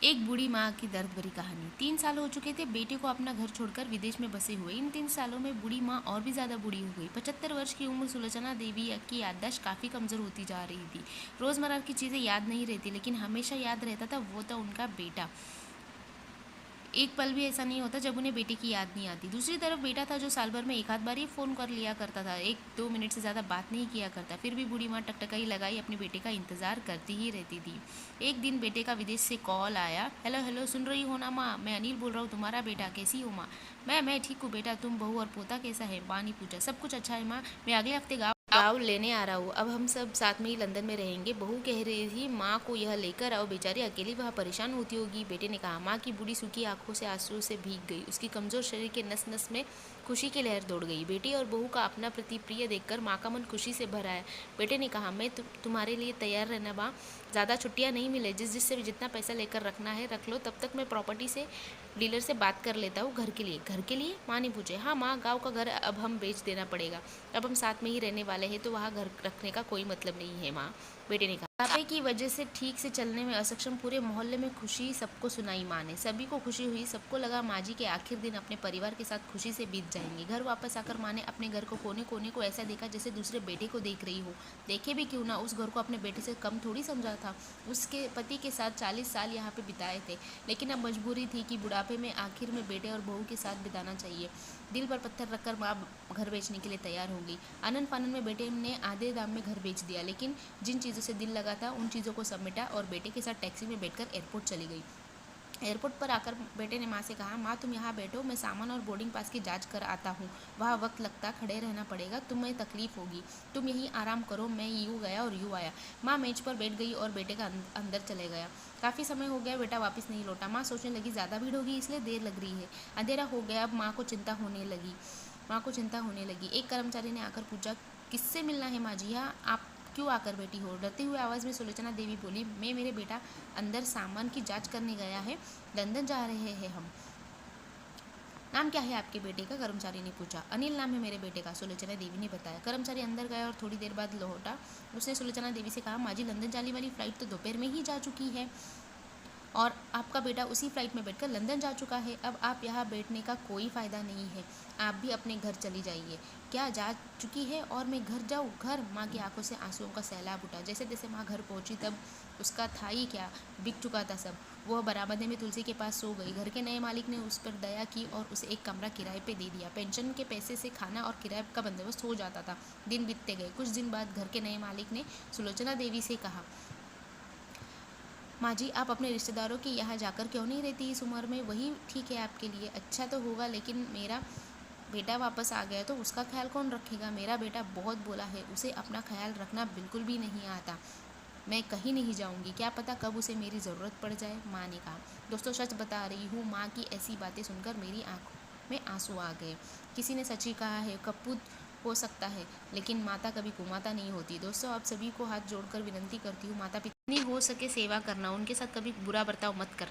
एक बूढ़ी माँ की दर्द भरी कहानी। 3 साल हो चुके थे बेटे को अपना घर छोड़कर विदेश में बसे हुए। इन 3 सालों में बूढ़ी माँ और भी ज्यादा बूढ़ी हो गई। 75 वर्ष की उम्र सुलोचना देवी की याददाश्त काफी कमजोर होती जा रही थी। रोजमर्रा की चीजें याद नहीं रहती, लेकिन हमेशा याद रहता था वो था उनका बेटा। एक पल भी ऐसा नहीं होता जब उन्हें बेटे की याद नहीं आती। दूसरी तरफ बेटा था जो साल भर में एक आध बार ही फ़ोन कर लिया करता था, 1-2 मिनट से ज़्यादा बात नहीं किया करता। फिर भी बूढ़ी माँ टकटकाई लगाई अपने बेटे का इंतज़ार करती ही रहती थी। एक दिन बेटे का विदेश से कॉल आया। हेलो हेलो, सुन रही हो ना माँ? मैं अनिल बोल रहा हूँ, तुम्हारा बेटा। कैसी हो माँ? मैं ठीक हूँ बेटा, तुम बहू और पोता कैसा है? माँ ने पूछा। सब कुछ अच्छा है माँ, मैं अगले हफ्ते गाँव लेने आ रहा हूँ। अब हम सब साथ में ही लंदन में रहेंगे। बहू कह रही थी माँ को यह लेकर आओ, बेचारी अकेली वहाँ परेशान होती होगी। बेटे ने कहा। माँ की बूढ़ी सूखी आंखों से आंसू से भीग गई। उसकी कमजोर शरीर के नस नस में खुशी की लहर दौड़ गई। बेटी और बहू का अपना प्रति प्रिय देखकर माँ का मन खुशी से भर आया। बेटे ने कहा, मैं तुम्हारे लिए तैयार रहना माँ। ज़्यादा छुट्टियाँ नहीं मिले, जिससे जितना पैसा लेकर रखना है रख लो। तब तक मैं प्रॉपर्टी से डीलर से बात कर लेता हूँ। घर के लिए? घर के लिए? माँ ने पूछे। हाँ माँ, गाँव का घर अब हम बेच देना पड़ेगा। अब हम साथ में ही रहने वाले हैं, तो वहाँ घर रखने का कोई मतलब नहीं है माँ, बेटे ने कहा। बुढ़ापे की वजह से ठीक से चलने में असक्षम पूरे मोहल्ले में खुशी सबको सुनाई माँ ने। सभी को खुशी हुई। सबको लगा माँ जी के आखिर दिन अपने परिवार के साथ खुशी से बीत जाएंगे। घर वापस आकर माँ ने अपने घर को कोने कोने को ऐसा देखा जैसे दूसरे बेटे को देख रही हो। देखे भी क्यों ना, उस घर को अपने बेटे से कम थोड़ी समझा था। उसके पति के साथ 40 साल यहाँ पे बिताए थे, लेकिन अब मजबूरी थी कि बुढ़ापे में आखिर में बेटे और बहू के साथ बिताना चाहिए। दिल पर पत्थर रखकर माँ घर बेचने के लिए तैयार हो गई। आनंद फानंद में बेटे ने आधे दाम में घर बेच दिया, लेकिन जिन चीज़ों से दिल लगा था उन चीज़ों को समेटा और बेटे के साथ टैक्सी में बैठकर एयरपोर्ट चली गई। एयरपोर्ट पर आकर बेटे ने माँ से कहा, माँ तुम यहाँ बैठो, मैं सामान और बोर्डिंग पास की जांच कर आता हूँ। वहाँ वक्त लगता, खड़े रहना पड़ेगा, तुम्हें तकलीफ होगी। तुम यहीं आराम करो। मैं यूँ गया और यूँ आया। माँ मेज पर बैठ गई और बेटे का अंदर चले गया। काफ़ी समय हो गया, बेटा वापस नहीं लौटा। माँ सोचने लगी ज़्यादा भीड़ होगी इसलिए देर लग रही है। अंधेरा हो गया। अब माँ को चिंता होने लगी। एक कर्मचारी ने आकर पूछा, किससे मिलना है माँ जी? हाँ, आप क्यों आकर बैठी हो? डरती हुई आवाज़ में सुलोचना देवी बोली, मैं मेरे बेटा अंदर सामान की जांच करने गया है, लंदन जा रहे हैं हम। नाम क्या है आपके बेटे का? कर्मचारी ने पूछा। अनिल नाम है मेरे बेटे का, सुलोचना देवी ने बताया। कर्मचारी अंदर गया और थोड़ी देर बाद लौटा। उसने सुलोचना देवी से कहा, माँ जी लंदन जाने वाली फ्लाइट तो दोपहर में ही जा चुकी है और आपका बेटा उसी फ्लाइट में बैठकर लंदन जा चुका है। अब आप यहाँ बैठने का कोई फ़ायदा नहीं है, आप भी अपने घर चली जाइए। क्या जा चुकी है और मैं घर जाऊँ? घर? माँ की आंखों से आंसुओं का सैलाब उठा। जैसे जैसे माँ घर पहुँची तब उसका था ही क्या, बिक चुका था सब। वह बरामदे में तुलसी के पास सो गई। घर के नए मालिक ने उस पर दया की और उसे एक कमरा किराए पे दे दिया। पेंशन के पैसे से खाना और किराए का बंदोबस्त हो जाता था। दिन बीतते गए। कुछ दिन बाद घर के नए मालिक ने सुलोचना देवी से कहा, माँ जी आप अपने रिश्तेदारों के यहाँ जाकर क्यों नहीं रहती इस उम्र में? वही ठीक है आपके लिए, अच्छा तो होगा, लेकिन मेरा बेटा वापस आ गया तो उसका ख्याल कौन रखेगा? मेरा बेटा बहुत बोला है, उसे अपना ख्याल रखना बिल्कुल भी नहीं आता। मैं कहीं नहीं जाऊंगी, क्या पता कब उसे मेरी ज़रूरत पड़ जाए, माँ ने कहा। दोस्तों सच बता रही हूँ, माँ की ऐसी बातें सुनकर मेरी आंखों में आंसू आ गए। किसी ने सच ही कहा है, कपूत हो सकता है लेकिन माता कभी कुमाता नहीं होती। दोस्तों आप सभी को हाथ जोड़कर विनती करती हूँ, माता पिता जितनी हो सके सेवा करना, उनके साथ कभी बुरा बर्ताव मत करना।